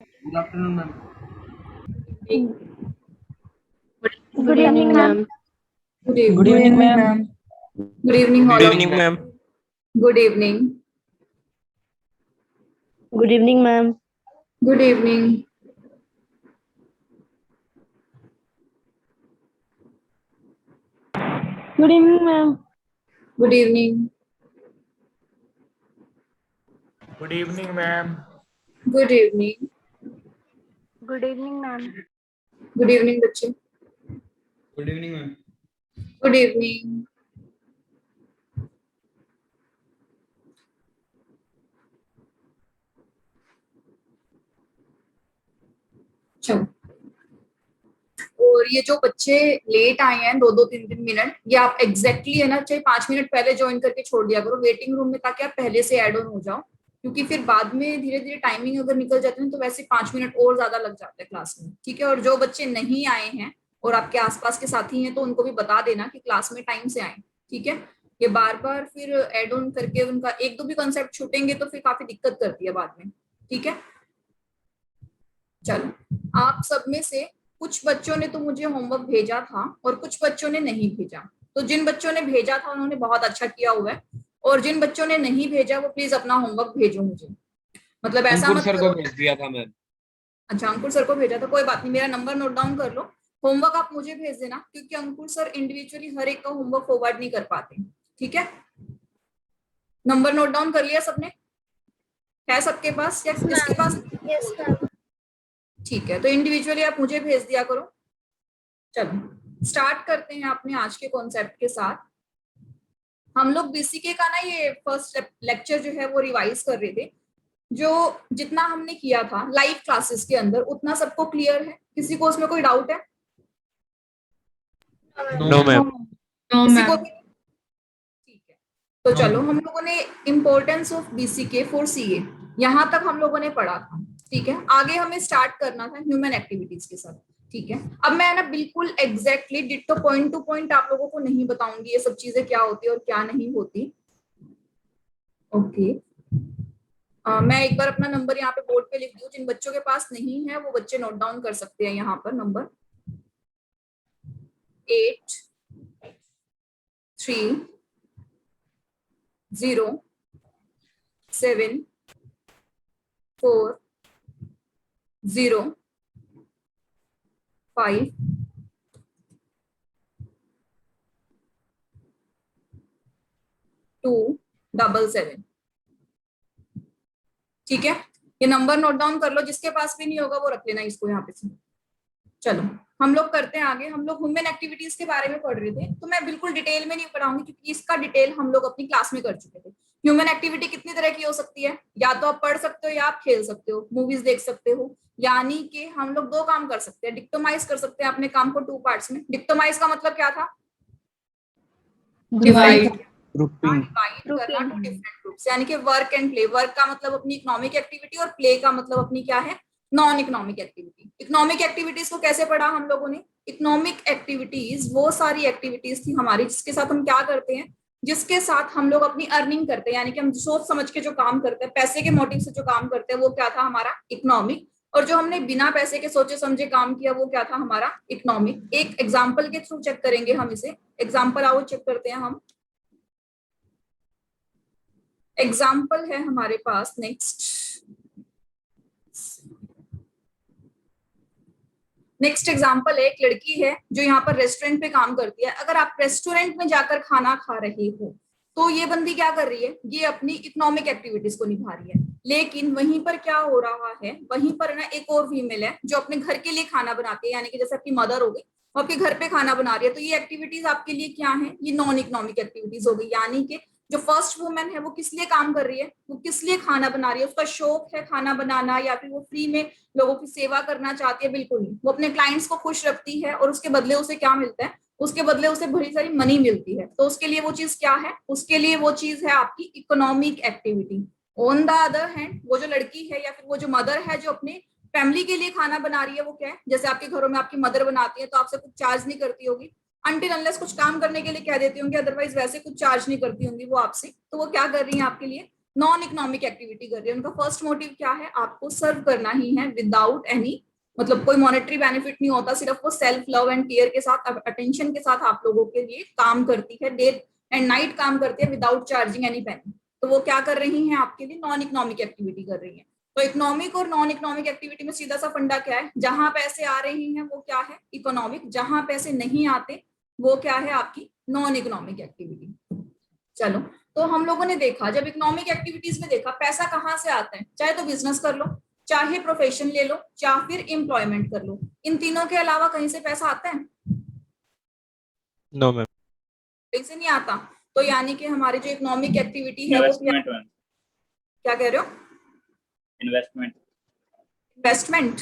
Good afternoon, ma'am. Good evening, ma'am. Good evening. Good evening, ma'am. Good evening, all Good of evening, you. ma'am. Good evening. Good evening, ma'am. Good evening. Good evening, ma'am. Good evening. Good evening, ma'am. Good evening. Good evening, ma'am. Good evening, बच्चे. Good evening, ma'am. Good evening. चलो. और ये जो बच्चे late आए हैं 2-2 3-3 minute, ये आप एग्जैक्टली है ना, चाहे 5 मिनट पहले ज्वाइन करके छोड़ दिया करो वेटिंग रूम में, ताकि आप पहले से ऐड ऑन हो जाओ. क्योंकि फिर बाद में धीरे धीरे टाइमिंग अगर निकल जाती है तो वैसे 5 मिनट और ज्यादा लग जाते हैं क्लास में. ठीक है. और जो बच्चे नहीं आए हैं और आपके आसपास के साथी हैं तो उनको भी बता देना कि क्लास में टाइम से आए. ठीक है. ये बार बार फिर ऐड ऑन करके उनका एक दो भी कॉन्सेप्ट छूटेंगे तो फिर काफी दिक्कत करती है बाद में. ठीक है. चलो. आप सब में से कुछ बच्चों ने तो मुझे होमवर्क भेजा था और कुछ बच्चों ने नहीं भेजा. तो जिन बच्चों ने भेजा था उन्होंने बहुत अच्छा किया हुआ है, और जिन बच्चों ने नहीं भेजा वो प्लीज अपना होमवर्क भेजो मुझे. मतलब ऐसा अंकुर मत सर को करो. भेज दिया था मैम. अच्छा, अंकुर सर को भेजा था, कोई बात नहीं, मेरा नंबर नोट डाउन कर लो. होमवर्क आप मुझे भेज देना, क्योंकि अंकुर सर इंडिविजुअली हर एक का होमवर्क फॉरवर्ड नहीं कर पाते. ठीक है. नंबर नोट डाउन कर लिया सबने? है सबके पास या किसके पास? Yes, ma'am. ठीक है. तो इंडिविजुअली आप मुझे भेज दिया करो. चलो स्टार्ट करते हैं अपने आज के कॉन्सेप्ट के साथ. हम लोग बीसीके का ना ये फर्स्ट लेक्चर जो है वो रिवाइज कर रहे थे. जो जितना हमने किया था लाइव क्लासेस के अंदर उतना सबको क्लियर है? किसी को उसमें कोई डाउट है? No ma'am. किसी को भी? ठीक है. तो चलो, हम लोगों ने importance of BCK for CA यहाँ तक हम लोगों ने पढ़ा था. ठीक है. आगे हमें स्टार्ट करना था ह्यूमन एक्टिविटीज के साथ. ठीक है. अब मैं ना बिल्कुल exactly ditto point two point आप लोगों को नहीं बताऊंगी ये सब चीजें क्या होती है और क्या नहीं होती. ओके. मैं एक बार अपना नंबर यहाँ पे बोर्ड पे लिख दूं. जिन बच्चों के पास नहीं है वो बच्चे नोट डाउन कर सकते हैं यहाँ पर. नंबर 83305277. ठीक है. ये नंबर नोट डाउन कर लो. जिसके पास भी नहीं होगा वो रख लेना इसको यहाँ पे से. चलो हम लोग करते हैं आगे. हम लोग ह्यूमन एक्टिविटीज के बारे में पढ़ रहे थे, तो मैं बिल्कुल डिटेल में नहीं पढ़ाऊंगी क्योंकि इसका डिटेल हम लोग अपनी क्लास में कर चुके थे. ह्यूमन एक्टिविटी कितनी तरह की हो सकती है? या तो आप पढ़ सकते हो या आप खेल सकते हो, मूवीज देख सकते हो. यानी कि हम लोग दो काम कर सकते हैं. डिक्टोमाइज कर सकते हैं अपने काम को 2 पार्ट्स में. डिक्टोमाइज का मतलब क्या था? डिवाइड. ग्रुपिंग. डिवाइड करना टू डिफरेंट ग्रुप्स. यानी कि वर्क एंड प्ले. वर्क का मतलब अपनी इकोनॉमिक एक्टिविटी और प्ले का मतलब अपनी क्या है? Non economic activity. Economic activities को कैसे पढ़ा हम लोगों ने? इकोनॉमिक एक्टिविटीज वो सारी एक्टिविटीज थी हमारी जिसके साथ हम क्या करते हैं, जिसके साथ हम लोग अपनी अर्निंग करते हैं. यानी कि हम सोच समझ के जो काम करते हैं, पैसे के मोटिव से जो काम करते हैं, वो क्या था? हमारा इकोनॉमिक. और जो हमने बिना पैसे के सोचे समझे काम किया वो क्या था? हमारा इकोनॉमिक. एक एग्जाम्पल के थ्रू चेक करेंगे हम इसे. एग्जाम्पल आओ चेक करते हैं हम. एग्जाम्पल है हमारे पास. नेक्स्ट एग्जाम्पल है. एक लड़की है जो यहाँ पर रेस्टोरेंट पे काम करती है. अगर आप रेस्टोरेंट में जाकर खाना खा रहे हो तो ये बंदी क्या कर रही है? ये अपनी इकोनॉमिक एक्टिविटीज को निभा रही है. लेकिन वहीं पर क्या हो रहा है? वहीं पर ना एक और फीमेल है जो अपने घर के लिए खाना बनाती है. यानी कि जैसे आपकी मदर हो गई, वो आपके घर पे खाना बना रही है. तो ये एक्टिविटीज आपके लिए क्या है? ये नॉन इकोनॉमिक एक्टिविटीज हो गई. यानी कि जो फर्स्ट वुमेन है वो किस लिए काम कर रही है? वो किस लिए खाना बना रही है? उसका शौक है खाना बनाना, या फिर वो फ्री में लोगों की सेवा करना चाहती है? बिल्कुल नहीं. वो अपने क्लाइंट्स को खुश रखती है और उसके बदले उसे क्या मिलता है? उसके बदले उसे बड़ी सारी मनी मिलती है. तो उसके लिए वो चीज क्या है? उसके लिए वो चीज है आपकी economic activity. On the other hand वो जो लड़की है या फिर वो जो मदर है जो अपने फैमिली के लिए खाना बना रही है, वो क्या है? जैसे आपके घरों में आपकी मदर बनाती है तो आपसे कुछ चार्ज नहीं करती होगी, अनटिल अनलेस कुछ काम करने के लिए कह देती होंगी, अदरवाइज वैसे कुछ चार्ज नहीं करती होंगी वो आपसे. तो वो क्या कर रही है आपके लिए? नॉन इकोनॉमिक एक्टिविटी कर रही है। उनका फर्स्ट मोटिव क्या है, आपको सर्व करना ही है विदाउट एनी, मतलब कोई मॉनेटरी बेनिफिट नहीं होता, सिर्फ वो सेल्फ लव एंड केयर के साथ, अटेंशन के साथ आप लोगों के लिए काम करती है, डे एंड नाइट काम करती है विदाउट चार्जिंग एनी पेनी। तो वो क्या कर रही हैं आपके लिए, नॉन इकोनॉमिक एक्टिविटी कर रही है। तो इकोनॉमिक और नॉन इकोनॉमिक एक्टिविटी में सीधा सा फंडा क्या है, जहां पैसे आ रहे हैं वो क्या है इकोनॉमिक, जहां पैसे नहीं आते वो क्या है आपकी नॉन इकोनॉमिक एक्टिविटी। चलो, तो हम लोगों ने देखा जब इकोनॉमिक एक्टिविटीज में देखा पैसा कहाँ से आता है, चाहे तो बिजनेस कर लो, चाहे प्रोफेशन ले लो, या फिर एम्प्लॉयमेंट कर लो, इन तीनों के अलावा कहीं से पैसा आता है? No ma'am. कहीं से नहीं आता। तो यानी कि हमारी जो इकोनॉमिक एक्टिविटी है वो क्या कह रहे हो? इन्वेस्टमेंट,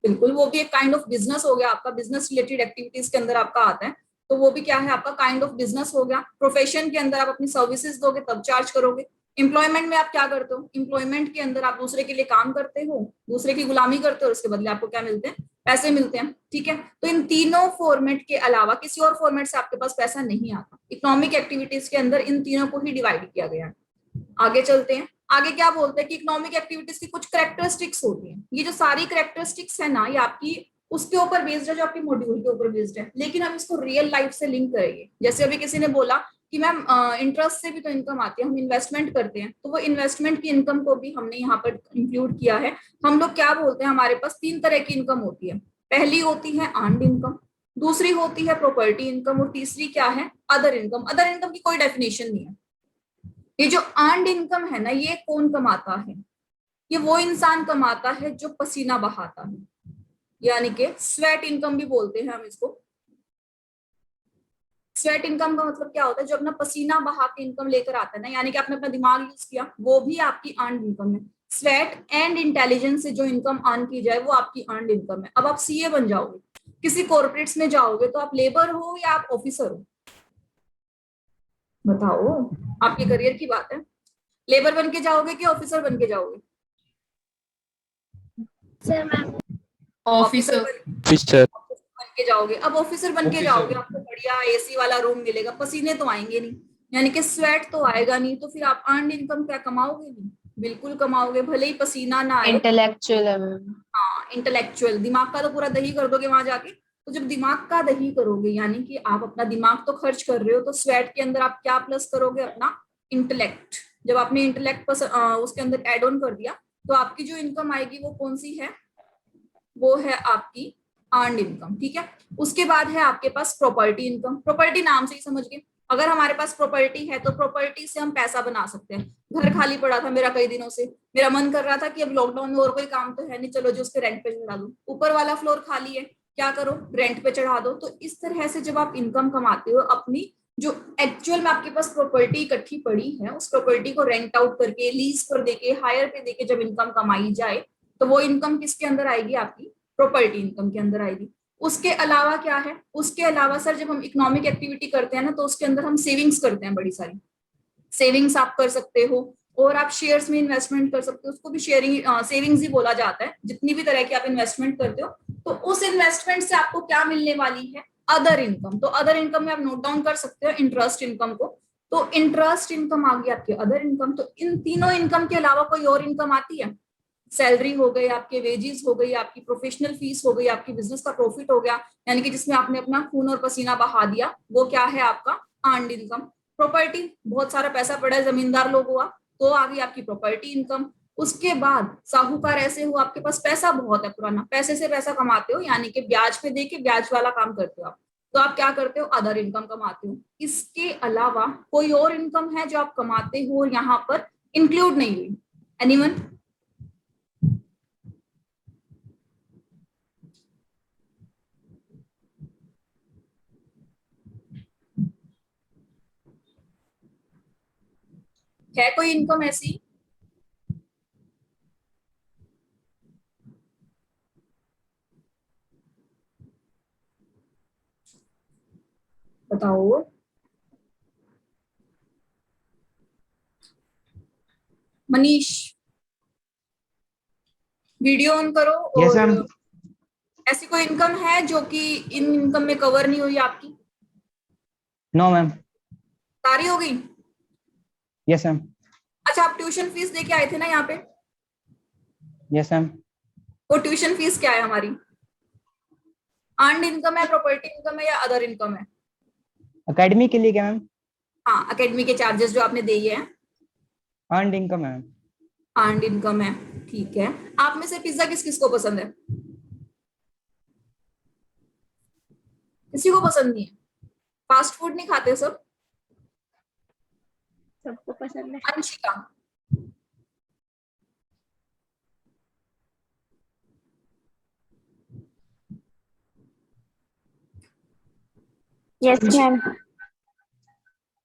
बिल्कुल, वो भी एक काइंड ऑफ बिजनेस हो गया आपका, बिजनेस रिलेटेड एक्टिविटीज के अंदर आपका आता है, तो वो भी क्या है आपका काइंड ऑफ बिजनेस हो गया। प्रोफेशन के अंदर आप अपनी सर्विसेज दोगे तब चार्ज करोगे। एम्प्लॉयमेंट में आप क्या करते हो, एम्प्लॉयमेंट के अंदर आप दूसरे के लिए काम करते हो, दूसरे की गुलामी करते हो और उसके बदले आपको क्या मिलते हैं, पैसे मिलते हैं। ठीक है, तो इन तीनों फॉर्मेट के अलावा किसी और फॉर्मेट से आपके पास पैसा नहीं आता। इकोनॉमिक एक्टिविटीज के अंदर इन तीनों को ही डिवाइड किया गया है। आगे चलते हैं, आगे क्या बोलते हैं कि इकोनॉमिक एक्टिविटीज की कुछ करेक्टरिस्टिक्स होती हैं। ये जो सारी करेक्टरिस्टिक्स है ना, ये आपकी उसके ऊपर बेस्ड है, जो आपके मॉड्यूल के ऊपर बेस्ड है, लेकिन हम इसको रियल लाइफ से लिंक करेंगे। जैसे अभी किसी ने बोला कि मैम इंटरेस्ट से भी तो इनकम आती है, हम इन्वेस्टमेंट करते हैं, तो वो इन्वेस्टमेंट की इनकम को भी हमने यहाँ पर इंक्लूड किया है। हम लोग क्या बोलते हैं, हमारे पास 3 तरह की इनकम होती है। पहली होती है अर्न्ड इनकम, दूसरी होती है प्रॉपर्टी इनकम, और तीसरी क्या है, अदर इनकम। अदर इनकम की कोई डेफिनेशन नहीं है। ये जो अर्न्ड इनकम है ना, ये कौन कमाता है, ये वो इंसान कमाता है जो पसीना बहाता है, यानी कि स्वेट इनकम भी बोलते हैं हम इसको। स्वेट इनकम का मतलब क्या होता है, जो अपना पसीना बहा के इनकम लेकर आता है ना, यानी कि आपने अपना दिमाग यूज किया, वो भी आपकी अर्न्ड इनकम है। स्वेट एंड इंटेलिजेंस से जो इनकम अर्न की जाए वो आपकी अर्न्ड इनकम है। अब आप सीए बन जाओगे, किसी कॉर्पोरेट्स में जाओगे, तो आप लेबर हो या आप ऑफिसर हो, बताओ, आपके करियर की बात है। लेबर बन के जाओगे कि ऑफिसर बन के जाओगे? ऑफिसर बन के जाओगे। अब ऑफिसर बन के जाओगे, आपको बढ़िया एसी वाला रूम मिलेगा, पसीने तो आएंगे नहीं, यानी कि स्वेट तो आएगा नहीं, तो फिर आप अर्न्ड इनकम क्या कमाओगे नहीं? बिल्कुल कमाओगे, भले ही पसीना ना आए। इंटेलेक्चुअल है मैम। हाँ, इंटेलेक्चुअल, दिमाग का तो पूरा दही कर दोगे वहां जाके। तो जब दिमाग का दही करोगे, यानी कि आप अपना दिमाग तो खर्च कर रहे हो, तो स्वेट के अंदर आप क्या प्लस करोगे, अपना इंटेलेक्ट। जब आपने इंटेलेक्ट उसके अंदर एड ऑन कर दिया, तो आपकी जो इनकम आएगी वो कौन सी है, वो है आपकी अर्न्ड इनकम। ठीक है, उसके बाद है आपके पास प्रॉपर्टी इनकम। प्रॉपर्टी नाम से ही समझ गए, अगर हमारे पास प्रॉपर्टी है तो प्रॉपर्टी से हम पैसा बना सकते हैं। घर खाली पड़ा था मेरा कई दिनों से, मेरा मन कर रहा था कि अब लॉकडाउन में और कोई काम तो है नहीं, चलो जो उसके रेंट पे चढ़ा दो। ऊपर वाला फ्लोर खाली है, क्या करो, रेंट पे चढ़ा दो। तो इस तरह से जब आप इनकम कमाते हो, अपनी जो एक्चुअल में आपके पास प्रॉपर्टी इकट्ठी पड़ी है, उस प्रॉपर्टी को रेंट आउट करके, लीज पर देके, हायर पे देके जब इनकम कमाई जाए, तो वो इनकम किसके अंदर आएगी, आपकी प्रॉपर्टी इनकम के अंदर आएगी। उसके अलावा क्या है, उसके अलावा सर जब हम इकोनॉमिक एक्टिविटी करते हैं ना, तो उसके अंदर हम सेविंग्स करते हैं, बड़ी सारी सेविंग्स आप कर सकते हो, और आप शेयर्स में इन्वेस्टमेंट कर सकते हो, उसको भी सेविंग्स ही बोला जाता है। जितनी भी तरह की आप इन्वेस्टमेंट करते हो, तो उस इन्वेस्टमेंट से आपको क्या मिलने वाली है, अदर इनकम। तो अदर इनकम में आप नोट डाउन कर सकते हो इंटरेस्ट इनकम को। तो इंटरेस्ट इनकम आ गई आपकी अदर इनकम। तो इन तीनों इनकम के अलावा कोई और इनकम आती है, सैलरी हो गई, आपके वेजेस हो गई, आपकी प्रोफेशनल फीस हो गई, आपकी बिजनेस का प्रॉफिट हो गया, यानी कि जिसमें आपने अपना खून और पसीना बहा दिया, वो क्या है आपका अर्न्ड इनकम। प्रॉपर्टी, बहुत सारा पैसा पड़ा है, जमींदार लोग हुआ, तो आ गई आपकी प्रॉपर्टी इनकम। उसके बाद साहूकार ऐसे हुआ, आपके पास पैसा बहुत है पुराना, पैसे से पैसा कमाते हो, यानी कि ब्याज पे देके ब्याज वाला काम करते हो आप, तो आप क्या करते हो, अदर इनकम कमाते हो। इसके अलावा कोई और इनकम है जो आप कमाते हो, यहाँ पर इंक्लूड नहीं हुई? एनीवन? है कोई इनकम ऐसी? बताओ। मनीष, वीडियो ऑन करो। Yes, और ma'am. ऐसी कोई इनकम है जो कि इन इनकम में कवर नहीं हुई आपकी? No, ma'am. सारी हो गई? Yes, ma'am. अच्छा, आप ट्यूशन फीस दे के आए थे ना यहाँ पे? Yes ma'am. वो ट्यूशन फीस क्या है हमारी? अर्नड इनकम है, प्रॉपर्टी इनकम है, या अदर इनकम है? एकेडमी के लिए क्या मैम? हाँ, अकेडमी के चार्जेस जो आपने दिए हैं। अर्नड इनकम है मैम। अर्नड इनकम है, ठीक है। आप में से पिज्जा किस किस को पसंद है? किसी को पसंद नहीं है? फास्ट फूड नहीं खाते सब? सबको पसंद है। Anshika, yes ma'am.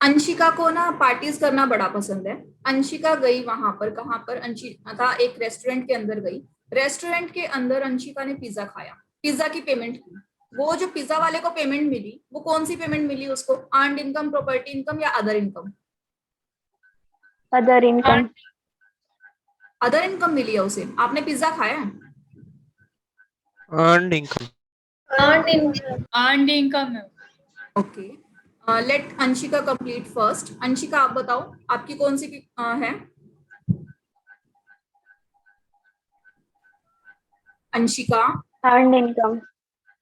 अंशिका को ना पार्टीज करना बड़ा पसंद है। अंशिका गई वहां पर, कहाँ पर? अंशिका एक रेस्टोरेंट के अंदर गई। रेस्टोरेंट के अंदर अंशिका ने पिज्जा खाया, पिज्जा की पेमेंट की। वो जो पिज्जा वाले को पेमेंट मिली, वो कौन सी पेमेंट मिली उसको? अर्नड इनकम, प्रॉपर्टी इनकम, या other income? Other income. Other income मिली है उसे। आपने पिज्जा खाया है? Earned income. अर्नड इनकम है। Okay, let Anshika complete first. Anshika, आप बताओ आपकी कौन सी है? Anshika, earned income.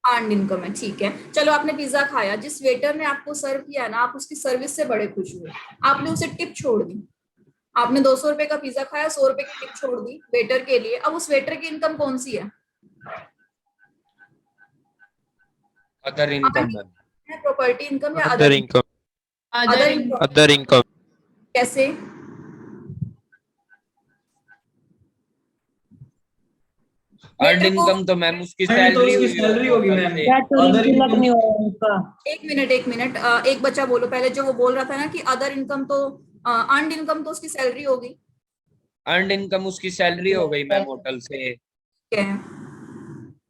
Earned income है, ठीक है। चलो, आपने पिज्जा खाया, जिस वेटर ने आपको सर्व किया ना, आप उसकी सर्विस से बड़े खुश हुए। आपने उसे टिप छोड़ दी। आपने 200 रुपए का पिज्जा खाया, 100 रुपए की टिप छोड़ दी वेटर के लिए। अब उस वेटर की इनकम कौन सी है? Other income ma'am. Property income या Other other? income. Other income. Other income. कैसे? अर्नड वेटर को इनकम तो मैम उसकी तो सैलरी उसकी हुई सैलरी होगी मैम। अदर इनकम नहीं होगा उनका। एक मिनट, एक बच्चा बोलो पहले। जो वो बोल रहा था ना कि अदर इनकम तो अर्नड इनकम तो उसकी सैलरी होगी। अर्नड इनकम उसकी सैलरी हो गई मैम होटल से। क्या है?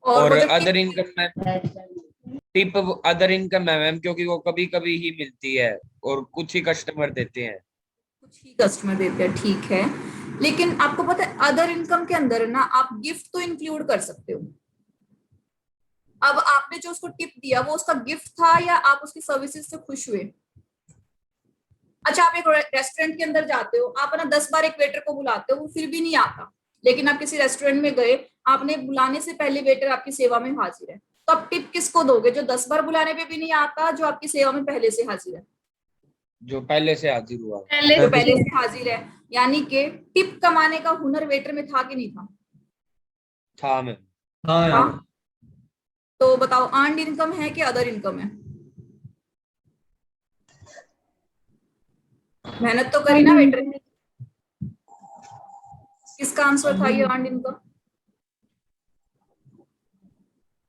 और वो जो other income ma'am tip other income है मैम, क्योंकि वो कभी कभी ही मिलती है और कुछ ही कस्टमर देते हैं। कुछ ही कस्टमर देते हैं, ठीक है। लेकिन आपको पता है अदर इनकम के अंदर ना आप गिफ्ट तो इंक्लूड कर सकते हो। अब आपने जो उसको टिप दिया वो उसका गिफ्ट था या आप उसकी सर्विसेज से खुश हुए? अच्छा, आप एक रेस्टोरेंट के अंदर जाते हो, आप ना 10 बार एक वेटर को बुलाते हो, वो फिर भी नहीं आता। लेकिन आप किसी रेस्टोरेंट में गए, आपने बुलाने से पहले वेटर आपकी सेवा में हाजिर है, तो आप टिप किसको दोगे? जो 10 बार बुलाने पे भी नहीं आता, जो आपकी सेवा में पहले से हाजिर है? जो पहले से हाजिर हुआ। जो पहले से हाजिर है, यानी कि टिप कमाने का हुनर वेटर में था कि नहीं था? था मैम। हाँ हाँ। मैम। तो बताओ, अर्नड इनकम है कि अदर इनकम है? मेहनत तो करी ना वेटर ने। किसका आंसर था ये earned income?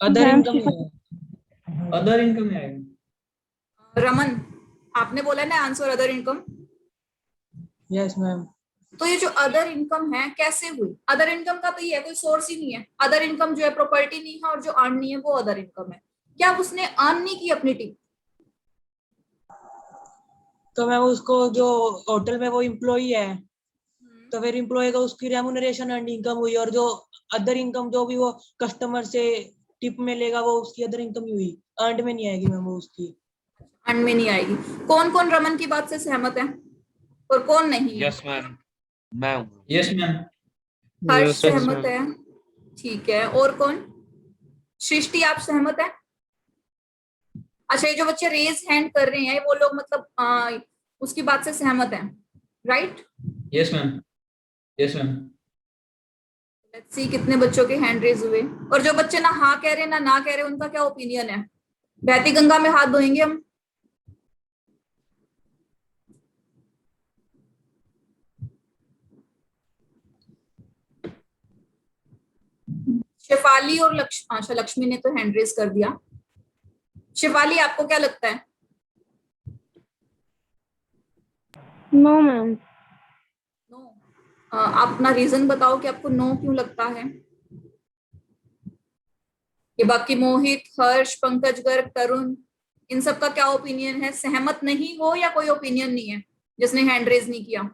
Other income. Other income में आएगा। रमन, आपने बोला ना answer other income. Yes ma'am. तो ये जो अदर इनकम है कैसे हुई? अदर इनकम का तो ये है, कोई सोर्स ही नहीं है। अदर इनकम जो है प्रॉपर्टी नहीं है, और जो अर्न नहीं है वो अदर इनकम है। क्या उसने अर्न नहीं की अपनी टिप? तो मैम उसको जो होटल में वो इम्प्लॉई है, तो फिर इम्प्लॉय का उसकी रेम्यूनरेशन एंड इनकम हुई, और जो अदर इनकम जो भी वो कस्टमर से टिप में लेगा वो उसकी अदर इनकम ही हुई। अर्नड में नहीं आएगी मैम वो उसकी। अर्न में नहीं आएगी। कौन कौन रमन की बात से सहमत है और कौन नहीं है? यस मैम, मैं हूँ। Yes ma'am. हर्ष Yes, सहमत ma'am. है, ठीक है। और कौन? सृष्टि, आप सहमत है? अच्छा, ये जो बच्चे रेज हैंड कर रहे हैं वो लोग मतलब उसकी बात से सहमत हैं, right? Yes ma'am. Yes ma'am. Let's see कितने बच्चों के हैंड रेज हुए। और जो बच्चे ना हाँ कह रहे हैं ना कह रहे हैं, उनका क्या ओपिनियन है? बहती गंगा में हाथ धोएंगे हम। शेफाली और अच्छा, लक्ष्मी ने तो हैंड रेज कर दिया। शेफाली, आपको क्या लगता है? No ma'am. नो। आप अपना रीजन बताओ कि आपको नो क्यों लगता है। ये बाकी मोहित, हर्ष, पंकज गर्ग, तरुण, इन सब का क्या ओपिनियन है? सहमत नहीं हो या कोई ओपिनियन नहीं है जिसने हैंड रेज नहीं किया?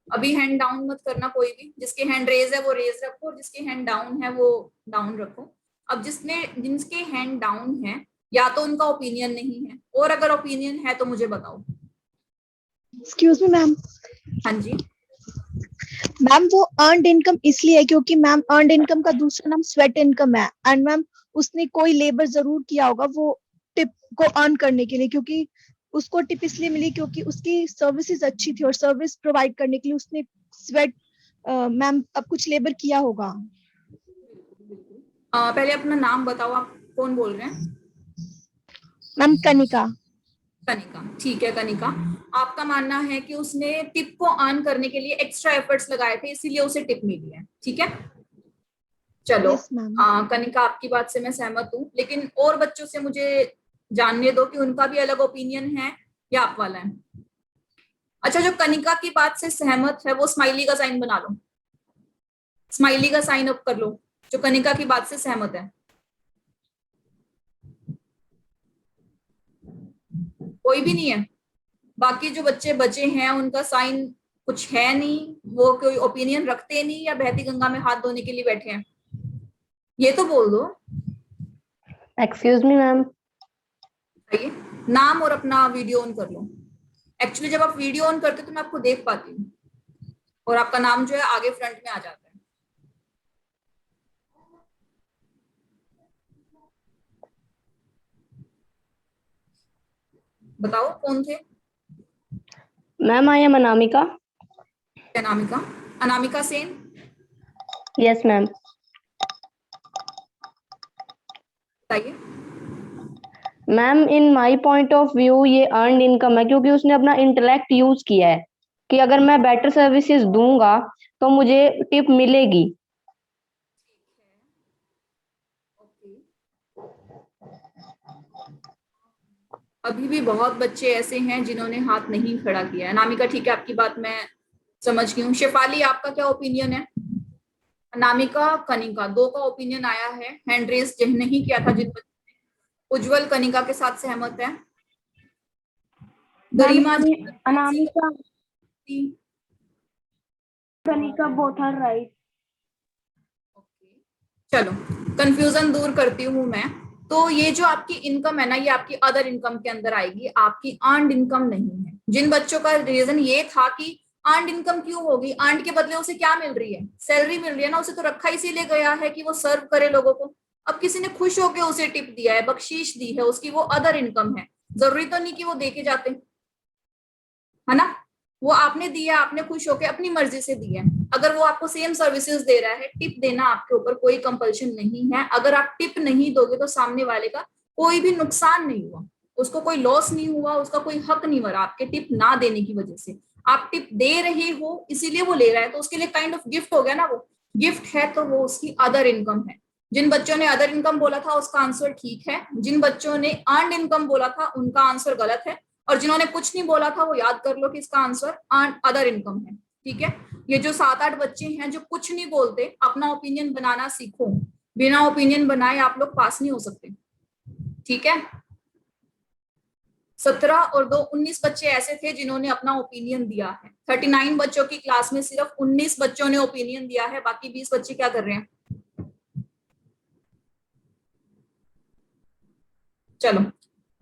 अभी हैंड डाउन मत करना कोई भी। जिसके हैंड रेज है वो रेज रखो, जिसके हैंड डाउन है वो डाउन रखो। अब जिसके हैंड डाउन है या तो उनका ओपिनियन नहीं है, और अगर ओपिनियन है तो मुझे बताओ। Excuse me ma'am. हाँ जी, मैम वो अर्नड इनकम इसलिए है क्योंकि मैम अर्नड इनकम का दूसरा नाम स्वेट इनकम है, एंड मैम उसने कोई लेबर जरूर किया होगा वो टिप को अर्न करने के लिए, क्योंकि उसको टिप इसलिए मिली क्योंकि उसकी सर्विसेज अच्छी थी और सर्विस प्रोवाइड करने के लिए उसने स्वेट मैम अब कुछ लेबर किया होगा। पहले अपना नाम बताओ, आप कौन बोल रहे हैं? मैम कनिका। कनिका, ठीक है कनिका, आपका मानना है कि उसने टिप को अर्न करने के लिए एक्स्ट्रा एफर्ट्स लगाए थे, इसीलिए उसे टिप मिली है, ठीक है। चलो, Yes, ma'am. कनिका आपकी बात से मैं सहमत हूँ, लेकिन और बच्चों से मुझे जानने दो कि उनका भी अलग ओपिनियन है या आप वाला है। अच्छा, जो कनिका की बात से सहमत है वो स्माइली का साइन बना लो, स्माइली का साइन अप कर लो जो कनिका की बात से सहमत है। कोई भी नहीं है? बाकी जो बच्चे बचे हैं उनका साइन कुछ है नहीं, वो कोई ओपिनियन रखते नहीं, या बहती गंगा में हाथ धोने के लिए बैठे हैं? ये तो बोल दो। Excuse me ma'am. आइए, नाम और अपना वीडियो ऑन कर लो। एक्चुअली जब आप वीडियो ऑन करते हो तो मैं आपको देख पाती हूँ और आपका नाम जो है आगे फ्रंट में आ जाता है। बताओ कौन थे? Ma'am I am Anamika. Anamika, Anamika Sen. Yes ma'am. बताइए। Ma'am in my point of view ये अर्नड इनकम है क्योंकि उसने अपना इंटेलेक्ट यूज किया है कि अगर मैं बेटर सर्विसेज दूंगा तो मुझे टिप मिलेगी। अभी भी बहुत बच्चे ऐसे हैं जिन्होंने हाथ नहीं खड़ा किया है। अनामिका ठीक है, आपकी बात मैं समझ गई हूँ। शेफाली, आपका क्या ओपिनियन है? अनामिका, कनिका, दो का ओपिनियन आया है। हैंड रेस जिन नहीं किया था जिन बच्चों ने। उज्जवल कनिका के साथ सहमत है। Garima ji, Anamika Kanika both are right. चलो कंफ्यूजन दूर करती हूँ मैं। तो ये जो आपकी इनकम है ना, ये आपकी अदर इनकम के अंदर आएगी, आपकी अर्नड इनकम नहीं है। जिन बच्चों का रीजन ये था कि अर्नड इनकम क्यों होगी, अर्नड के बदले उसे क्या मिल रही है? सैलरी मिल रही है ना, उसे तो रखा इसीलिए गया है कि वो सर्व करे लोगों को। अब किसी ने खुश होकर उसे टिप दिया है, बख्शीश दी है उसकी, वो अदर इनकम है। जरूरी तो नहीं कि वो देके जाते, है ना। वो आपने दिया, आपने खुश होकर अपनी मर्जी से दिया। अगर वो आपको सेम सर्विसेज दे रहा है, टिप देना आपके ऊपर कोई कंपल्शन नहीं है। अगर आप टिप नहीं दोगे तो सामने वाले का कोई भी नुकसान नहीं हुआ, उसको कोई लॉस नहीं हुआ, उसका कोई हक नहीं मरा आपके टिप ना देने की वजह से। आप टिप दे रहे हो इसीलिए वो ले रहा है, तो उसके लिए काइंड ऑफ गिफ्ट हो गया ना। वो गिफ्ट है तो वो उसकी अदर इनकम है। जिन बच्चों ने अदर इनकम बोला था उसका आंसर ठीक है, जिन बच्चों ने अर्नड इनकम बोला था उनका आंसर गलत है, और जिन्होंने कुछ नहीं बोला था वो याद कर लो कि इसका आंसर अदर इनकम है, ठीक है। ये जो 7-8 बच्चे हैं जो कुछ नहीं बोलते, अपना ओपिनियन बनाना सीखो। बिना ओपिनियन बनाए आप लोग पास नहीं हो सकते, ठीक है। 17 और 2 19 बच्चे ऐसे थे जिन्होंने अपना ओपिनियन दिया है। 39 बच्चों की क्लास में सिर्फ 19 बच्चों ने ओपिनियन दिया है, बाकी 20 बच्चे क्या कर रहे हैं? चलो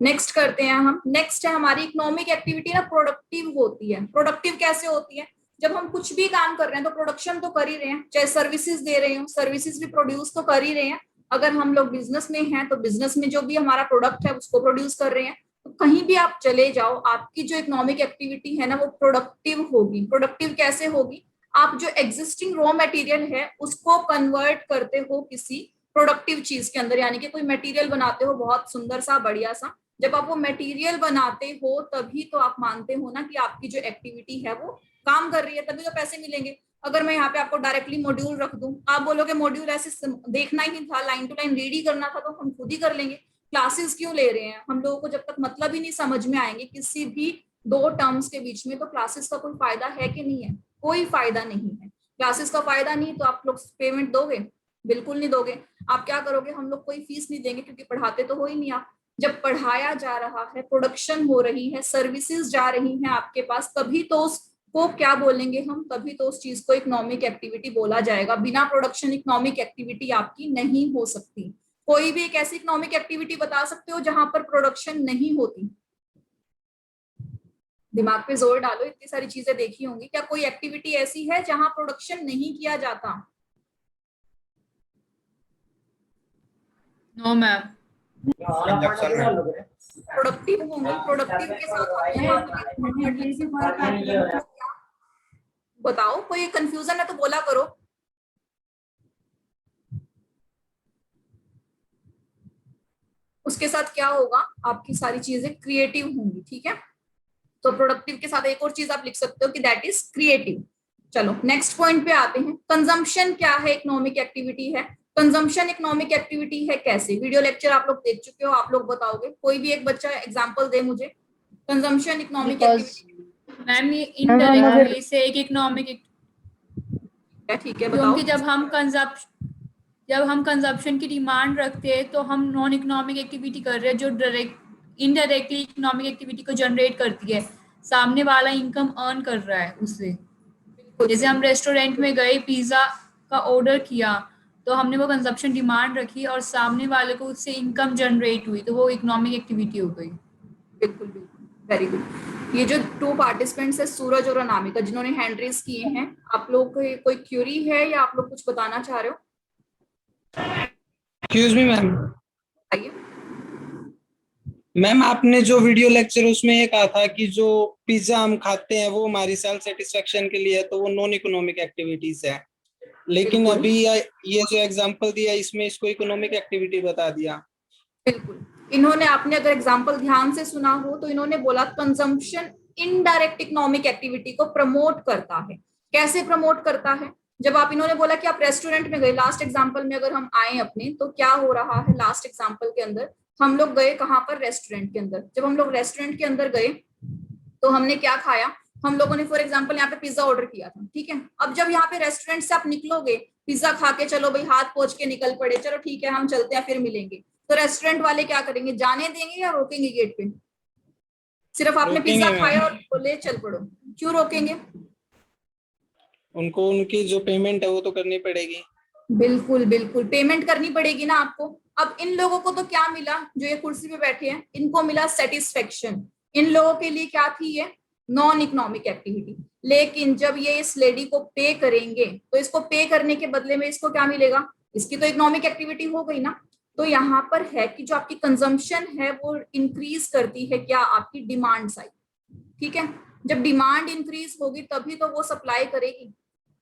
नेक्स्ट करते हैं हम। नेक्स्ट है हमारी इकोनॉमिक एक्टिविटी ना प्रोडक्टिव होती है। प्रोडक्टिव कैसे होती है? जब हम कुछ भी काम कर रहे हैं तो प्रोडक्शन तो कर ही रहे हैं, चाहे सर्विसेज दे रहे हो, सर्विसेज भी प्रोड्यूस तो कर ही रहे हैं। अगर हम लोग बिजनेस में हैं तो बिजनेस में जो भी हमारा प्रोडक्ट है उसको प्रोड्यूस कर रहे हैं। तो कहीं भी आप चले जाओ, आपकी जो इकोनॉमिक एक्टिविटी है ना वो प्रोडक्टिव होगी। प्रोडक्टिव कैसे होगी? आप जो एग्जिस्टिंग रॉ मटेरियल है उसको कन्वर्ट करते हो किसी प्रोडक्टिव चीज के अंदर, यानी कि कोई मटेरियल बनाते हो बहुत सुंदर सा, बढ़िया सा। जब आप वो मटेरियल बनाते हो तभी तो आप मानते हो ना कि आपकी जो एक्टिविटी है वो काम कर रही है, तभी तो पैसे मिलेंगे। अगर मैं यहाँ पे आपको डायरेक्टली मॉड्यूल रख दूं, आप बोलोगे मॉड्यूल ऐसे देखना ही था, लाइन टू लाइन रीड ही करना था, तो हम खुद ही कर लेंगे। क्लासेस क्यों ले रहे हैं हम लोगों को? जब तक मतलब ही नहीं समझ में आएंगे किसी भी 2 टर्म्स के बीच में, तो क्लासेस का कोई फायदा है कि नहीं है? कोई फायदा नहीं है। क्लासेस का फायदा नहीं तो आप लोग पेमेंट दोगे? बिल्कुल नहीं दोगे। आप क्या करोगे? हम लोग कोई फीस नहीं देंगे क्योंकि पढ़ाते तो हो ही नहीं आप। जब पढ़ाया जा रहा है, प्रोडक्शन हो रही है, सर्विसेज जा रही हैं आपके पास, तभी तो उसको क्या बोलेंगे हम? तभी तो उस चीज को इकोनॉमिक एक्टिविटी बोला जाएगा। बिना प्रोडक्शन इकोनॉमिक एक्टिविटी आपकी नहीं हो सकती। कोई भी एक ऐसी इकोनॉमिक एक्टिविटी बता सकते हो जहां पर प्रोडक्शन नहीं होती? दिमाग पे जोर डालो, इतनी सारी चीजें देखी होंगी, क्या कोई एक्टिविटी ऐसी है जहां प्रोडक्शन नहीं किया जाता? No ma'am. प्रोडक्टिव होंगी, प्रोडक्टिव के साथ हम यहाँ पर बताओ, कोई कंफ्यूजन है तो बोला करो। उसके साथ क्या होगा, आपकी सारी चीजें क्रिएटिव होंगी, ठीक है। तो प्रोडक्टिव के साथ एक और चीज आप लिख सकते हो कि दैट इज क्रिएटिव। चलो नेक्स्ट पॉइंट पे आते हैं। कंजम्पशन क्या है? इकोनॉमिक एक्टिविटी है। कंजम्पशन इकोनॉमिक एक्टिविटी है कैसे? वीडियो लेक्चर आप लोग देख चुके हो, आप लोग बताओगे। कोई भी एक बच्चा एग्जांपल दे मुझे, कंजम्पशन इकोनॉमिक एक्टिविटी। मैम ये इनडायरेक्ट वे से एक इकोनॉमिक, ठीक है बताओ। क्योंकि जब हम कंजप्शन की डिमांड रखते हैं तो हम नॉन इकोनॉमिक एक्टिविटी कर रहे हैं जो डायरेक्ट इनडायरेक्टली इकोनॉमिक एक्टिविटी को जनरेट करती है। सामने वाला इनकम अर्न कर रहा है उससे। जैसे हम रेस्टोरेंट में गए, पिज्जा का ऑर्डर किया, तो हमने वो कंजप्शन डिमांड रखी और सामने वाले को उससे इनकम जनरेट हुई, तो वो इकोनॉमिक एक्टिविटी हो गई। बिल्कुल बिल्कुल, वेरी गुड। ये जो 2 पार्टिसिपेंट्स है, सूरज और अनामिका, जिन्होंने हैंड रेज किए हैं, आप लोग को कोई क्यूरी है या आप लोग कुछ बताना चाह रहे हो? Excuse me ma'am. आइए। मैम आपने जो वीडियो लेक्चर उसमें ये कहा था कि जो पिज्जा हम खाते हैं वो हमारी सेल्फ सेटिस्फेक्शन के लिए है, तो वो नॉन इकोनॉमिक एक्टिविटीज है। लेकिन बिल्कुल। अभी ये जो एग्जांपल दिया इसमें इसको इकोनॉमिक एक्टिविटी बता दिया। बिल्कुल, इन्होंने, आपने अगर एग्जांपल ध्यान से सुना हो तो इन्होंने बोला कंजम्पशन इनडायरेक्ट इकोनॉमिक एक्टिविटी को प्रमोट करता है। कैसे प्रमोट करता है? जब आप, इन्होंने बोला कि आप रेस्टोरेंट में गए, लास्ट एग्जांपल में अगर हम आए अपने, तो क्या हो रहा है लास्ट एग्जांपल के अंदर, हम लोग गए कहाँ पर? रेस्टोरेंट के अंदर। जब हम लोग रेस्टोरेंट के अंदर गए तो हमने क्या खाया? हम लोगों ने फॉर एग्जांपल यहाँ पे पिज्जा ऑर्डर किया था, ठीक है। अब जब यहाँ पे रेस्टोरेंट से आप निकलोगे, पिज्जा खा के, चलो भाई हाथ पोंछ के निकल पड़े, चलो ठीक है हम चलते हैं फिर मिलेंगे, तो रेस्टोरेंट वाले क्या करेंगे? जाने देंगे या रोकेंगे गेट पे? सिर्फ आपने पिज्जा खाया और बोले चल पड़ो, क्यों रोकेंगे? उनको उनकी जो पेमेंट है वो तो करनी पड़ेगी। बिल्कुल बिल्कुल, पेमेंट करनी पड़ेगी ना आपको। अब इन लोगों को तो क्या मिला, जो ये कुर्सी पे बैठे हैं, इनको मिला सेटिस्फेक्शन। इन लोगों के लिए क्या थी? ये नॉन इकोनॉमिक एक्टिविटी। लेकिन जब ये इस लेडी को पे करेंगे तो इसको पे करने के बदले में इसको क्या मिलेगा? इसकी तो इकोनॉमिक एक्टिविटी हो गई ना। तो यहाँ पर है कि जो आपकी कंजम्पशन है वो इंक्रीज करती है क्या? आपकी डिमांड साइड, ठीक है। जब डिमांड इंक्रीज होगी तभी तो वो सप्लाई करेगी।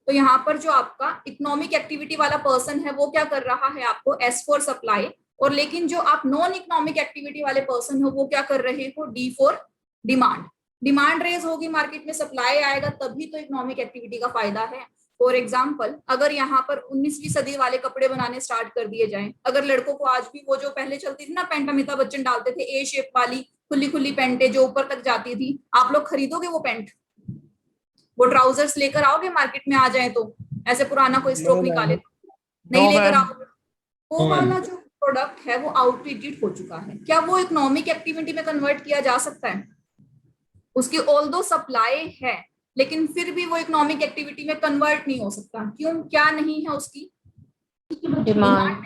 तो यहाँ पर जो आपका इकोनॉमिक एक्टिविटी वाला पर्सन है वो क्या कर रहा है? आपको एस फॉर सप्लाई, और लेकिन जो आप नॉन इकोनॉमिक एक्टिविटी वाले पर्सन हो वो क्या कर रहे हो? D for demand. Demand raise होगी, मार्केट में सप्लाई आएगा, तभी तो इकोनॉमिक एक्टिविटी का फायदा है। फॉर एग्जाम्पल, अगर यहाँ पर 19वीं सदी वाले कपड़े बनाने स्टार्ट कर दिए जाएं, अगर लड़कों को आज भी वो जो पहले चलती थी ना पैंट, अमिताभ बच्चन डालते थे, ए शेप वाली खुली खुली पैंटे जो ऊपर तक जाती थी, आप लोग खरीदोगे वो पैंट? वो ट्राउजर्स लेकर आओगे मार्केट में आ जाए तो? ऐसे पुराना कोई स्टॉक निकाले तो नहीं लेकर आओगे। वो वाला जो प्रोडक्ट है वो आउटडेटेड हो चुका है। क्या वो इकोनॉमिक एक्टिविटी में कन्वर्ट किया जा सकता है? उसकी ऑल्दो सप्लाई है, लेकिन फिर भी वो इकोनॉमिक एक्टिविटी में कन्वर्ट नहीं हो सकता। क्यों? क्या नहीं है उसकी? डिमांड।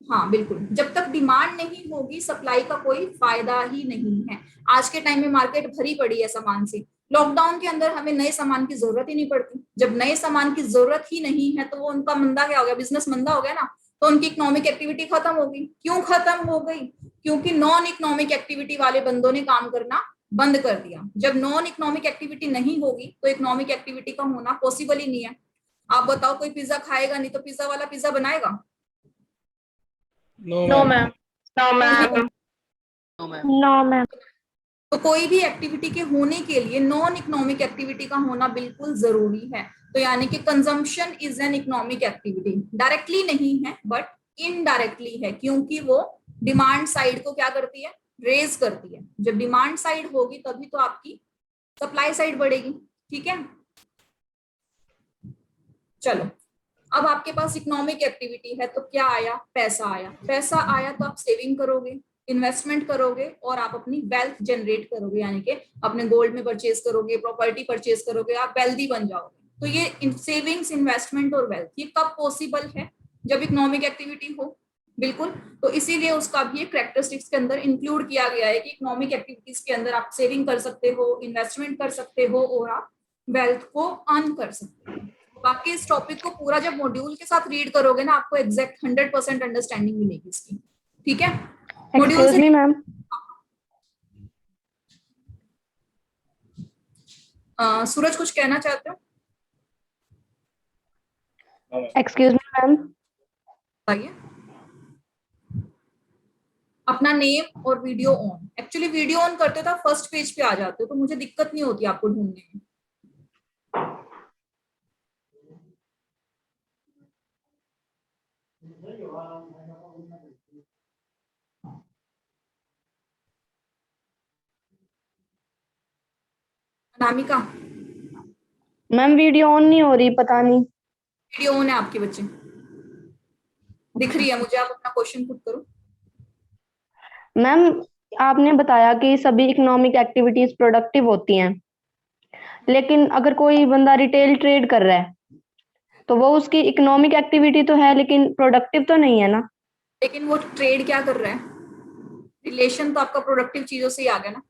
हाँ बिल्कुल, जब तक डिमांड नहीं होगी सप्लाई का कोई फायदा ही नहीं है। आज के टाइम में मार्केट भरी पड़ी है सामान से। लॉकडाउन के अंदर हमें नए सामान की जरूरत ही नहीं पड़ती। जब नए सामान की जरूरत ही नहीं है तो वो उनका मंदा क्या हो गया? बिजनेस मंदा हो गया ना। तो उनकी इकोनॉमिक एक्टिविटी खत्म हो गई। क्यों खत्म हो गई? क्योंकि नॉन इकोनॉमिक एक्टिविटी वाले बंदों ने काम करना बंद कर दिया। जब नॉन इकोनॉमिक एक्टिविटी नहीं होगी तो इकोनॉमिक एक्टिविटी का होना पॉसिबल ही नहीं है। आप बताओ, कोई पिज्जा खाएगा नहीं तो पिज्जा वाला पिज्जा बनाएगा? No ma'am. No ma'am. तो कोई भी एक्टिविटी के होने के लिए नॉन इकोनॉमिक एक्टिविटी का होना बिल्कुल जरूरी है। तो यानी कि consumption is an economic activity. Directly नहीं है बट इनडायरेक्टली है, क्योंकि वो डिमांड साइड को क्या करती है? रेज करती है। जब डिमांड साइड होगी तभी तो आपकी सप्लाई साइड बढ़ेगी, ठीक है। चलो, अब आपके पास इकोनॉमिक एक्टिविटी है तो क्या आया? पैसा आया। पैसा आया तो आप सेविंग करोगे, इन्वेस्टमेंट करोगे और आप अपनी वेल्थ जनरेट करोगे, यानी कि अपने गोल्ड में परचेज करोगे, प्रॉपर्टी परचेज करोगे, आप वेल्दी बन जाओगे। तो ये सेविंग्स, इन्वेस्टमेंट और वेल्थ, ये कब पॉसिबल है? जब इकोनॉमिक एक्टिविटी हो, बिल्कुल। तो इसीलिए उसका भी एक कैरेक्टरिस्टिक्स के अंदर इंक्लूड किया गया है कि इकोनॉमिक एक्टिविटीज के अंदर आप सेविंग कर सकते हो, इन्वेस्टमेंट कर सकते हो और आप वेल्थ को अर्न कर सकते हो। बाकी इस टॉपिक को पूरा जब मॉड्यूल के साथ रीड करोगे ना, आपको एग्जैक्ट 100% अंडरस्टैंडिंग मिलेगी इसकी, ठीक है। मॉड्यूल से मैम, सूरज कुछ कहना चाहते हो? Excuse me ma'am. बताइए। अपना नेम और video on. Actually video on करते तो फर्स्ट पेज पे आ जाते हो, तो मुझे दिक्कत नहीं होती आपको ढूंढने में। अनामिका, मैम वीडियो ऑन नहीं हो रही, पता नहीं। वीडियो ऑन है आपके बच्चे, दिख रही है मुझे। आप अपना क्वेश्चन पुट करो। मैम आपने बताया कि सभी इकोनॉमिक एक्टिविटीज प्रोडक्टिव होती हैं, लेकिन अगर कोई बंदा रिटेल ट्रेड कर रहा है तो वो उसकी इकोनॉमिक एक्टिविटी तो है लेकिन प्रोडक्टिव तो नहीं है ना। लेकिन वो ट्रेड क्या कर रहा है? रिलेशन तो आपका प्रोडक्टिव चीजों से ही आ गया ना।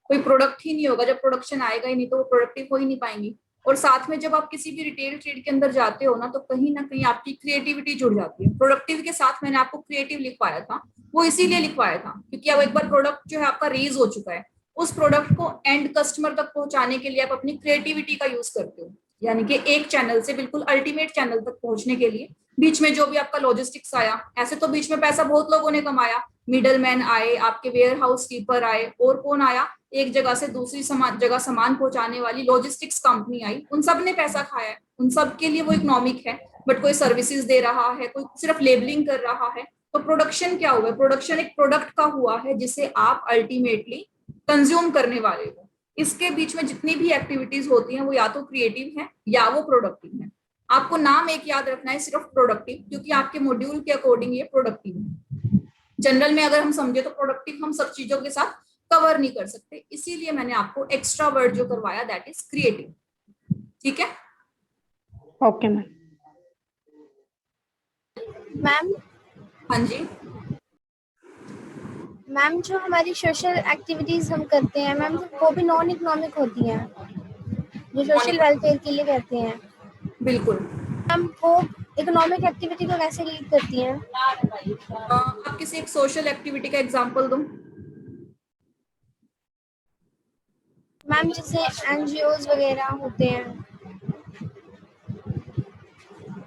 कोई प्रोडक्ट ही नहीं होगा जब प्रोडक्शन आएगा ही नहीं, तो वो प्रोडक्टिव हो ही नहीं पाएंगी। और साथ में जब आप किसी भी रिटेल ट्रेड के अंदर जाते हो ना, तो कहीं ना कहीं आपकी क्रिएटिविटी जुड़ जाती है। प्रोडक्टिव के साथ मैंने आपको क्रिएटिव लिखवाया था, वो इसीलिए लिखवाया था क्योंकि अब एक बार प्रोडक्ट जो है आपका रेज हो चुका है, उस प्रोडक्ट को एंड कस्टमर तक पहुंचाने के लिए आप अपनी क्रिएटिविटी का यूज करते हो। यानी कि एक चैनल से बिल्कुल अल्टीमेट चैनल तक पहुंचने के लिए बीच में जो भी आपका लॉजिस्टिक्स आया, ऐसे तो बीच में पैसा बहुत लोगों ने कमाया, मिडल मैन आए, आपके वेयर हाउस कीपर आए, और कौन आया, एक जगह से दूसरी जगह सामान पहुंचाने वाली लॉजिस्टिक्स कंपनी आई, उन सब ने पैसा खाया है, उन सब के लिए वो इकोनॉमिक है। बट कोई सर्विसेज दे रहा है, कोई सिर्फ लेबलिंग कर रहा है, तो प्रोडक्शन क्या हुआ? प्रोडक्शन एक प्रोडक्ट का हुआ है जिसे आप अल्टीमेटली कंज्यूम करने वाले हो। इसके बीच में जितनी भी एक्टिविटीज होती हैं वो या तो क्रिएटिव है या वो प्रोडक्टिव है। आपको नाम एक याद रखना है, सिर्फ प्रोडक्टिव, क्योंकि आपके मॉड्यूल के अकॉर्डिंग ये प्रोडक्टिव है। जनरल में अगर हम समझे तो प्रोडक्टिव हम सब चीजों के साथ कवर नहीं कर सकते, इसीलिए मैंने आपको एक्स्ट्रा वर्ड जो करवाया दैट इज क्रिएटिव, ठीक है। Okay ma'am. मैम, हाँ जी। मैम जो हमारी सोशल एक्टिविटीज हम करते हैं मैम, वो भी नॉन इकोनॉमिक होती हैं, जो सोशल वेलफेयर के लिए करते हैं। बिल्कुल। मैम वो इकोनॉमिक एक्टिविटी को कैसे लीड करती हैं? आप किसी एक सोशल एक्टिविटी का एग्जांपल दो। मैम जैसे एनजीओज वगैरह होते हैं।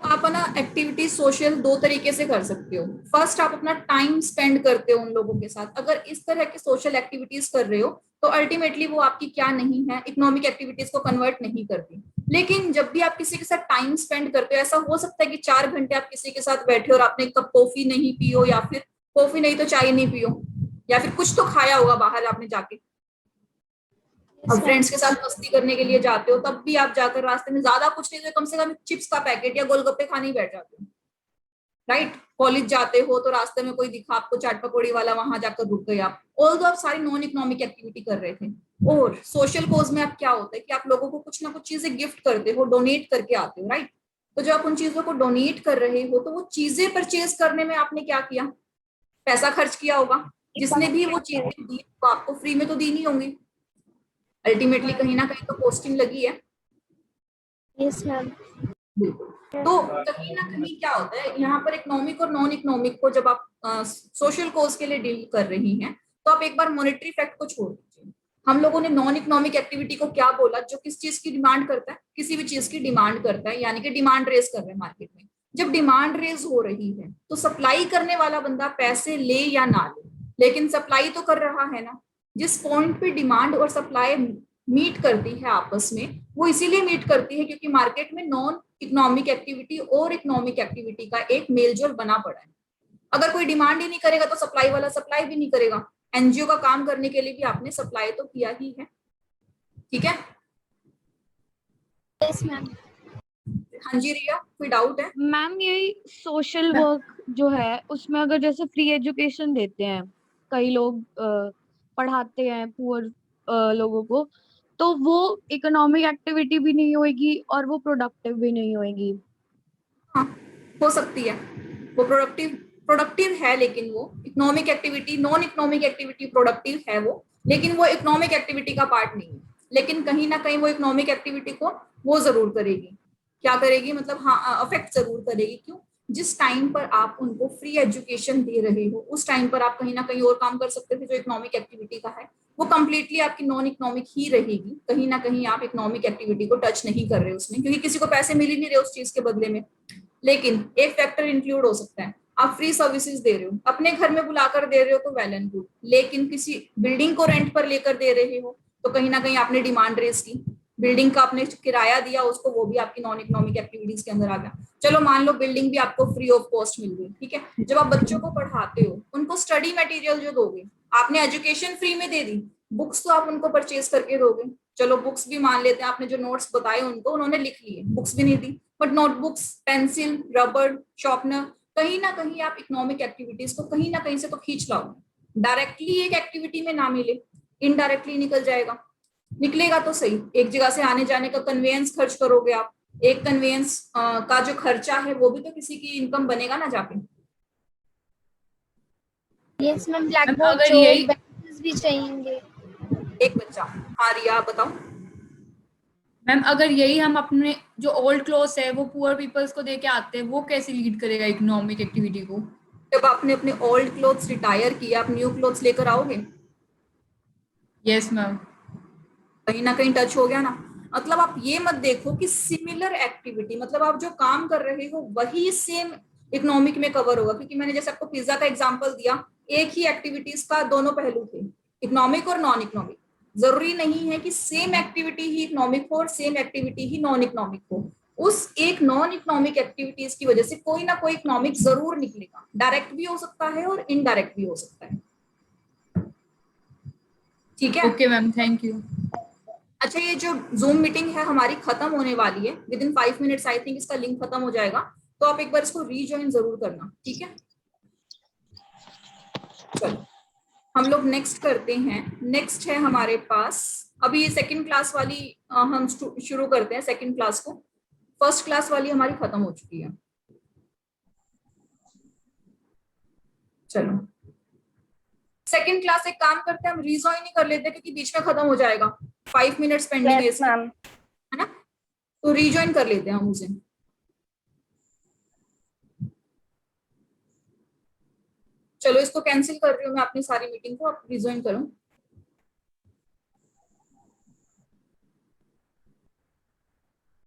आप ना एक्टिविटी सोशल दो तरीके से कर सकते हो। फर्स्ट, आप अपना टाइम स्पेंड करते हो उन लोगों के साथ। अगर इस तरह की सोशल एक्टिविटीज कर रहे हो तो अल्टीमेटली वो आपकी क्या नहीं है, इकोनॉमिक एक्टिविटीज को कन्वर्ट नहीं करती। लेकिन जब भी आप किसी के साथ टाइम स्पेंड करते हो, ऐसा हो सकता है कि 4 घंटे आप किसी के साथ बैठे और आपने एक कप कॉफी नहीं पियो, या फिर कॉफी नहीं तो चाय नहीं पियो, या फिर कुछ तो खाया होगा बाहर आपने जाके। अब फ्रेंड्स के साथ मस्ती करने के लिए जाते हो, तब भी आप जाकर रास्ते में ज्यादा कुछ नहीं तो कम से कम चिप्स का पैकेट या गोलगप्पे खाने ही बैठ जाते हो, राइट। कॉलेज जाते हो तो रास्ते में कोई दिखा आपको चाट पकौड़ी वाला, वहां जाकर रुक गए आप। ऑल दो आप सारी नॉन इकोनॉमिक एक्टिविटी कर रहे थे। और सोशल कोज में आप क्या होता है कि आप लोगों को कुछ ना कुछ चीजें गिफ्ट करते हो, डोनेट करके आते हो, राइट। तो जब आप उन चीजों को डोनेट कर रहे हो तो वो चीजें परचेज करने में आपने क्या किया? पैसा खर्च किया होगा। जिसने भी वो चीजें दी तो आपको फ्री में तो दी नहीं होंगी, अल्टीमेटली कहीं ना कहीं तो पोस्टिंग लगी है। Yes ma'am. तो कहीं ना कहीं क्या होता है, यहाँ पर इकोनॉमिक और नॉन इकोनॉमिक को जब आप सोशल कोज के लिए डील कर रही हैं, तो आप एक बार मॉनेटरी फैक्ट को छोड़ दीजिए। हम लोगों ने नॉन इकोनॉमिक एक्टिविटी को क्या बोला? जो किस चीज की डिमांड करता है? किसी भी चीज की डिमांड करता है, यानी कि डिमांड रेज कर रहे हैं मार्केट में। जब डिमांड रेज हो रही है तो सप्लाई करने वाला बंदा पैसे ले या ना ले, लेकिन सप्लाई तो कर रहा है ना। जिस पॉइंट पे डिमांड और सप्लाई मीट करती है आपस में, वो इसीलिए मीट करती है क्योंकि मार्केट में नॉन इकोनॉमिक एक्टिविटी और इकोनॉमिक एक्टिविटी का एक मेलजोल बना पड़ा है। अगर कोई डिमांड ही नहीं करेगा तो सप्लाई वाला सप्लाई भी नहीं करेगा। एनजीओ का काम करने के लिए भी आपने सप्लाई तो किया ही है, ठीक है। Yes ma'am. हाँ जी रिया, कोई डाउट है? मैम यही सोशल वर्क जो है उसमें अगर जैसे फ्री एजुकेशन देते हैं, कई लोग पढ़ाते हैं पुअर लोगों को, तो वो इकोनॉमिक एक्टिविटी भी नहीं होगी और वो प्रोडक्टिव भी नहीं होगी। हाँ, हो सकती है, वो प्रोडक्टिव है, लेकिन वो economic activity, non economic activity productive है वो, लेकिन वो इकोनॉमिक एक्टिविटी का पार्ट नहीं है। लेकिन कहीं ना कहीं वो इकोनॉमिक एक्टिविटी को वो जरूर करेगी। क्या करेगी मतलब, हाँ अफेक्ट जरूर करेगी। क्यों? जिस टाइम पर आप उनको फ्री एजुकेशन दे रहे हो उस टाइम पर आप कहीं ना कहीं और काम कर सकते थे जो इकोनॉमिक एक्टिविटी का है, वो कंप्लीटली आपकी नॉन इकोनॉमिक ही रहेगी। कहीं ना कहीं आप इकोनॉमिक एक्टिविटी को टच नहीं कर रहे उसमें, क्योंकि किसी को पैसे मिल ही नहीं रहे उस चीज के बदले में। लेकिन एक फैक्टर इंक्लूड हो सकता है, आप फ्री सर्विसेज दे रहे हो, अपने घर में बुलाकर दे रहे हो तो वेल एंड गुड, लेकिन किसी बिल्डिंग को रेंट पर लेकर दे रहे हो तो कहीं ना कहीं आपने डिमांड रेज की, बिल्डिंग का आपने किराया दिया उसको, वो भी आपकी नॉन इकोनॉमिक एक्टिविटीज के अंदर आ गया। चलो मान लो बिल्डिंग भी आपको फ्री ऑफ कॉस्ट मिल गई, ठीक है। जब आप बच्चों को पढ़ाते हो, उनको स्टडी मटेरियल जो दोगे, आपने एजुकेशन फ्री में दे दी, बुक्स तो आप उनको परचेज करके दोगे। चलो बुक्स भी मान लेते हैं, आपने जो नोट्स बताए उनको उन्होंने लिख लिए, बुक्स भी नहीं दी, but notebooks, pencil, rubber, sharpener, कहीं ना कहीं आप इकोनॉमिक एक्टिविटीज को कहीं ना कहीं से तो खींच लाओगे। डायरेक्टली एक एक्टिविटी में ना मिले, इनडायरेक्टली निकल जाएगा। निकलेगा तो सही, एक जगह से आने जाने का कन्वेंस खर्च करोगे आप, एक कन्वेंस का जो खर्चा है वो भी तो किसी की इनकम बनेगा ना जाके। Yes ma'am, black ma'am board अगर जो यही बेंचेस भी चाहिए। एक बच्चा, हाँ रिया आप बताओ। मैम अगर यही हम अपने जो ओल्ड क्लोथ्स है वो पुअर पीपल्स को दे के आते हैं, वो कैसे लीड करेगा इकोनॉमिक एक्टिविटी को? जब आपने अपने ओल्ड क्लोथ्स रिटायर किया, आप न्यू क्लोथ्स लेकर आओगे? Yes ma'am. कहीं ना कहीं टच हो गया ना। मतलब आप ये मत देखो कि सिमिलर एक्टिविटी, मतलब आप जो काम कर रहे हो वही सेम इकोनॉमिक में कवर होगा, क्योंकि मैंने जैसे आपको पिज्जा का एग्जांपल दिया, एक ही एक्टिविटीज का दोनों पहलू थे, इकोनॉमिक और नॉन इकोनॉमिक। जरूरी नहीं है कि सेम एक्टिविटी ही इकोनॉमिक हो और सेम एक्टिविटी ही नॉन इकोनॉमिक हो। उस एक नॉन इकोनॉमिक एक्टिविटीज की वजह से कोई ना कोई इकोनॉमिक जरूर निकलेगा, डायरेक्ट भी हो सकता है और इनडायरेक्ट भी हो सकता है। ठीक है, ओके मैम, थैंक यू। अच्छा ये जो जूम मीटिंग है हमारी खत्म होने वाली है with in 5 minutes, I think इसका लिंक खत्म हो जाएगा, तो आप एक बार इसको रीजॉइन जरूर करना, ठीक है। चलो हम लोग नेक्स्ट करते हैं। नेक्स्ट है हमारे पास, अभी ये सेकंड क्लास वाली हम शुरू करते हैं सेकंड क्लास को। फर्स्ट क्लास वाली हमारी खत्म हो चुकी है। चलो सेकंड क्लास एक काम करते हैं, हम रीजॉइन ही कर लेते हैं क्योंकि बीच में खत्म हो जाएगा, 5 मिनट्स पेंडिंग है इसमें, है ना। तो रीजॉइन कर लेते हैं हम उसे। चलो इसको कैंसिल कर रही हूँ मैं अपनी सारी मीटिंग को, आप रिज्वाइन करो।